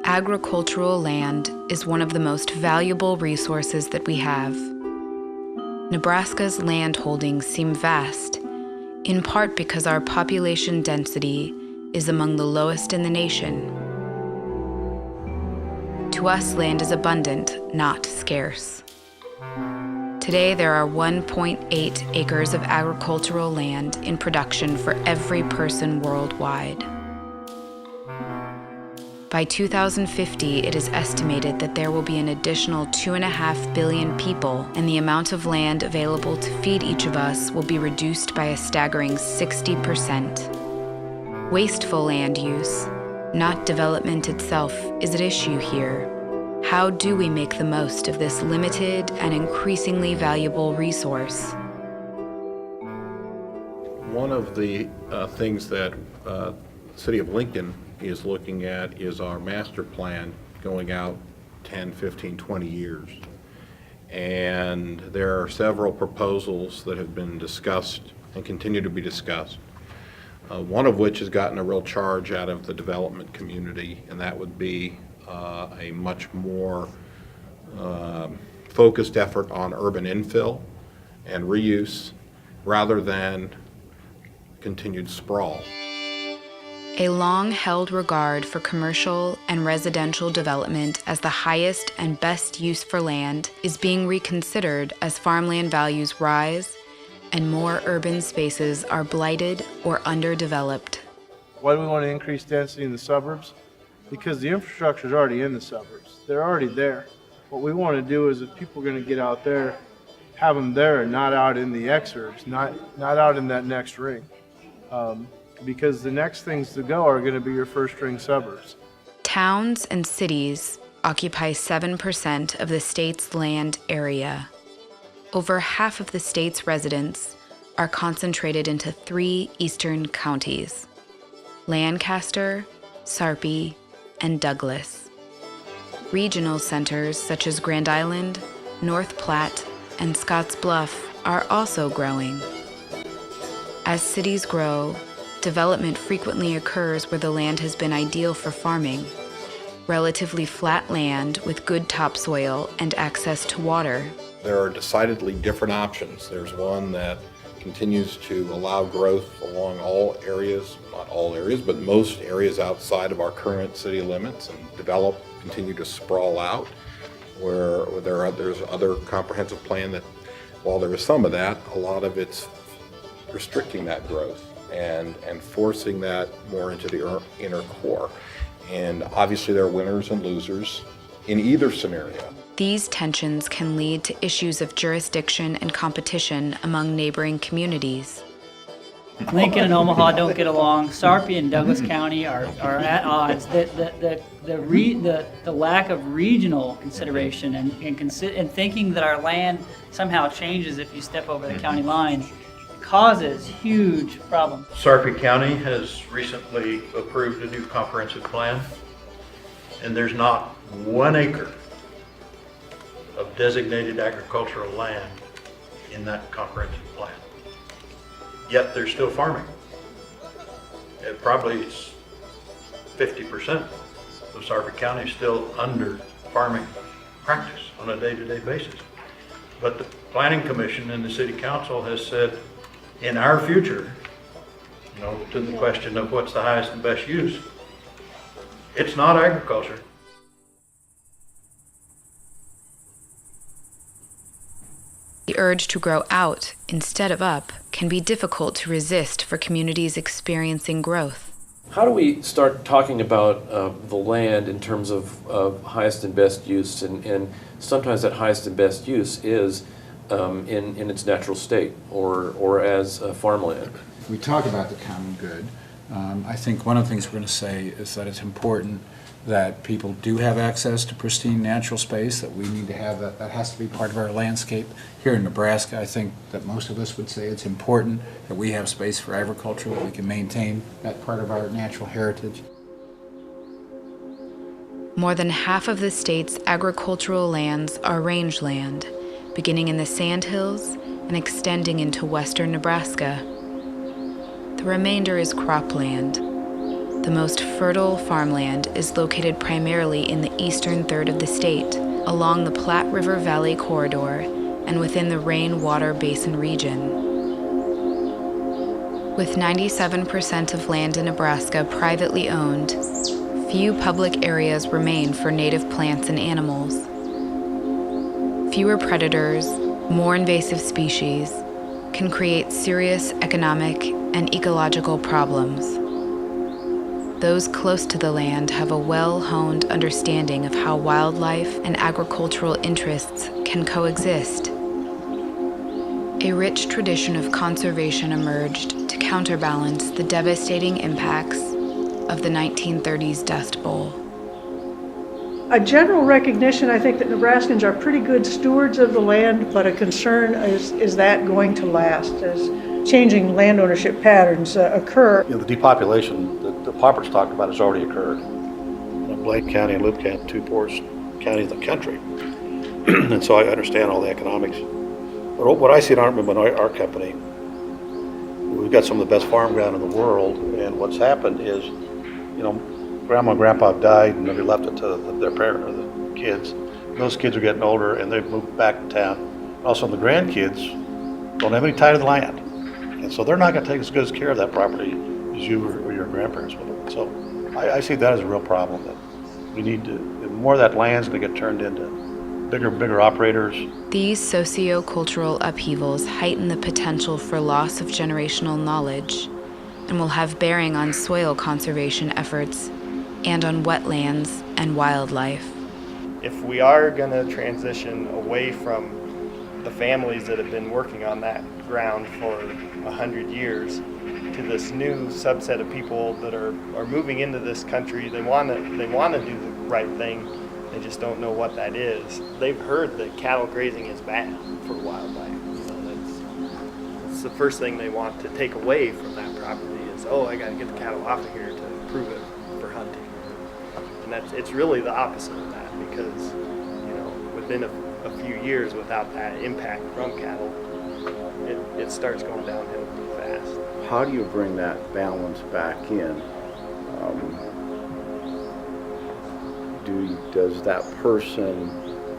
Agricultural land is one of the most valuable resources that we have. Nebraska's land holdings seem vast, in part because our population density is among the lowest in the nation. To us, land is abundant, not scarce. Today, there are 1.8 acres of agricultural land in production for every person worldwide. By 2050, it is estimated that there will be an additional 2.5 billion people, and the amount of land available to feed each of us will be reduced by a staggering 60%. Wasteful land use, not development itself, is at issue here. How do we make the most of this limited and increasingly valuable resource? One of the things that the City of Lincoln is looking at is our master plan going out 10, 15, 20 years. And there are several proposals that have been discussed and continue to be discussed. One of which has gotten a real charge out of the development community, and that would be a much more focused effort on urban infill and reuse rather than continued sprawl. A long-held regard for commercial and residential development as the highest and best use for land is being reconsidered as farmland values rise and more urban spaces are blighted or underdeveloped. Why do we want to increase density in the suburbs? Because the infrastructure is already in the suburbs. They're already there. What we want to do is if people are going to get out there, have them there, not out in the exurbs, not out in that next ring. Because the next things to go are going to be your first-ring suburbs. Towns and cities occupy 7% of the state's land area. Over half of the state's residents are concentrated into 3 eastern counties: Lancaster, Sarpy, and Douglas. Regional centers such as Grand Island, North Platte, and Scotts Bluff are also growing. As cities grow, development frequently occurs where the land has been ideal for farming. Relatively flat land with good topsoil and access to water. There are decidedly different options. There's one that continues to allow growth along all areas, not all areas, but most areas outside of our current city limits, and continue to sprawl out, where there's other comprehensive plan that, while there is some of that, a lot of it's restricting that growth and forcing that more into the inner core. And obviously there are winners and losers in either scenario. These tensions can lead to issues of jurisdiction and competition among neighboring communities. Lincoln and Omaha don't get along. Sarpy and Douglas County are at odds. The lack of regional consideration and thinking that our land somehow changes if you step over the county line causes huge problems. Sarpy County has recently approved a new comprehensive plan, and there's not 1 acre of designated agricultural land in that comprehensive plan. Yet they're still farming. It probably is 50% of Sarpy County is still under farming practice on a day-to-day basis. But the Planning Commission and the City Council has said, in our future, to the question of what's the highest and best use, it's not agriculture. The urge to grow out instead of up can be difficult to resist for communities experiencing growth. How do we start talking about the land in terms of highest and best use? And sometimes that highest and best use is in its natural state or as farmland. We talk about the common good. I think one of the things we're going to say is that it's important that people do have access to pristine natural space, that we need to have that. That has to be part of our landscape. Here in Nebraska, I think that most of us would say it's important that we have space for agriculture, that we can maintain that part of our natural heritage. More than half of the state's agricultural lands are rangeland, beginning in the Sandhills and extending into western Nebraska. The remainder is cropland. the most fertile farmland is located primarily in the eastern third of the state, along the Platte River Valley corridor and within the rainwater basin region. With 97% of land in Nebraska privately owned, few public areas remain for native plants and animals. Fewer predators, more invasive species, can create serious economic and ecological problems. Those close to the land have a well-honed understanding of how wildlife and agricultural interests can coexist. A rich tradition of conservation emerged to counterbalance the devastating impacts of the 1930s Dust Bowl. A general recognition, I think, that Nebraskans are pretty good stewards of the land, but a concern is that going to last as changing land ownership patterns occur. The depopulation that the Poppers talked about has already occurred. Blaine County and Loup County, two poorest counties in the country. And so I understand all the economics. But what I see in our company, we've got some of the best farm ground in the world, and what's happened is, Grandma and Grandpa died and they left it to their parent or the kids. And those kids are getting older and they've moved back to town. And also the grandkids don't have any tie to the land. And so they're not going to take as good care of that property as you or your grandparents would. So I see that as a real problem, that we need to, more of that land's going to get turned into bigger operators. These socio-cultural upheavals heighten the potential for loss of generational knowledge and will have bearing on soil conservation efforts and on wetlands and wildlife. If we are going to transition away from the families that have been working on that ground for 100 years to this new subset of people that are moving into this country, they want to do the right thing. They just don't know what that is. They've heard that cattle grazing is bad for wildlife. That's the first thing they want to take away from that property is, I got to get the cattle off of here to improve it for hunting. And it's really the opposite of that, because within a few years without that impact from cattle, it starts going downhill pretty fast. How do you bring that balance back in? Does that person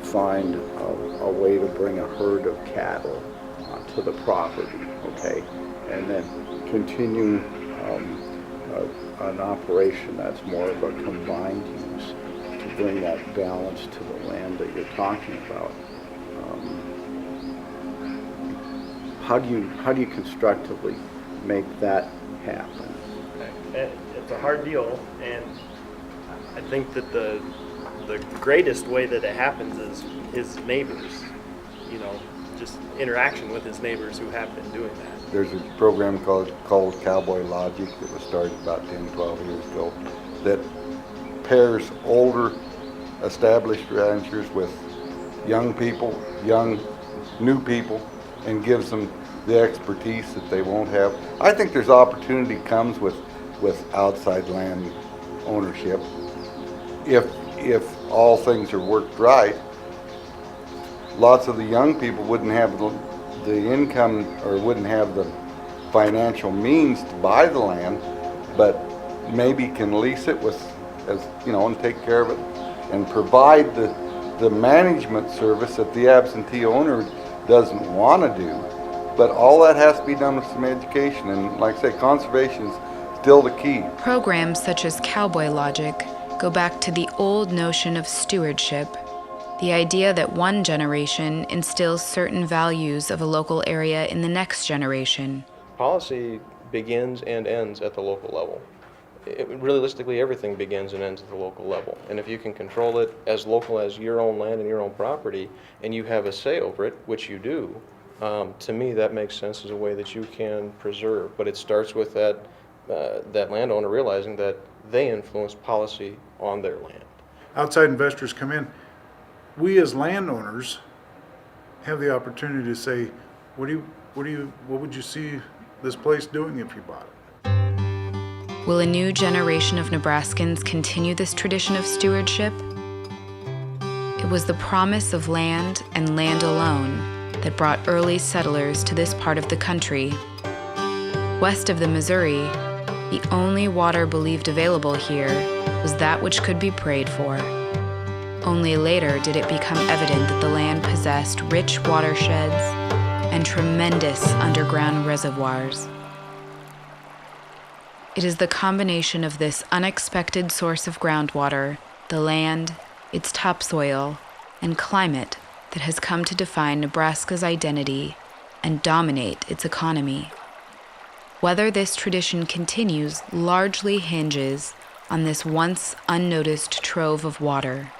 find a way to bring a herd of cattle to the property, okay, and then continue an operation that's more of a combined use to bring that balance to the land that you're talking about? How do you constructively make that happen? It's a hard deal, and I think that the greatest way that it happens is his neighbors, just interaction with his neighbors who have been doing that. There's a program called Cowboy Logic that was started about 10, 12 years ago that pairs older established ranchers with young people, new people, and gives them the expertise that they won't have. I think there's opportunity comes with outside land ownership. If all things are worked right, lots of the young people wouldn't have the income or wouldn't have the financial means to buy the land, but maybe can lease it and take care of it and provide the management service that the absentee owner doesn't want to do. But all that has to be done with some education, and like I say, conservation is still the key. Programs such as Cowboy Logic go back to the old notion of stewardship, the idea that one generation instills certain values of a local area in the next generation. Policy begins and ends at the local level. Realistically, everything begins and ends at the local level. And if you can control it as local as your own land and your own property, and you have a say over it, which you do, to me that makes sense as a way that you can preserve. But it starts with that landowner realizing that they influence policy on their land. Outside investors come in. We as landowners have the opportunity to say, what would you see this place doing if you bought it? Will a new generation of Nebraskans continue this tradition of stewardship? It was the promise of land and land alone that brought early settlers to this part of the country. West of the Missouri, The only water believed available here was that which could be prayed for. Only later did it become evident that the land possessed rich watersheds and tremendous underground reservoirs. It is the combination of this unexpected source of groundwater, the land, its topsoil, and climate that has come to define Nebraska's identity and dominate its economy. Whether this tradition continues largely hinges on this once unnoticed trove of water.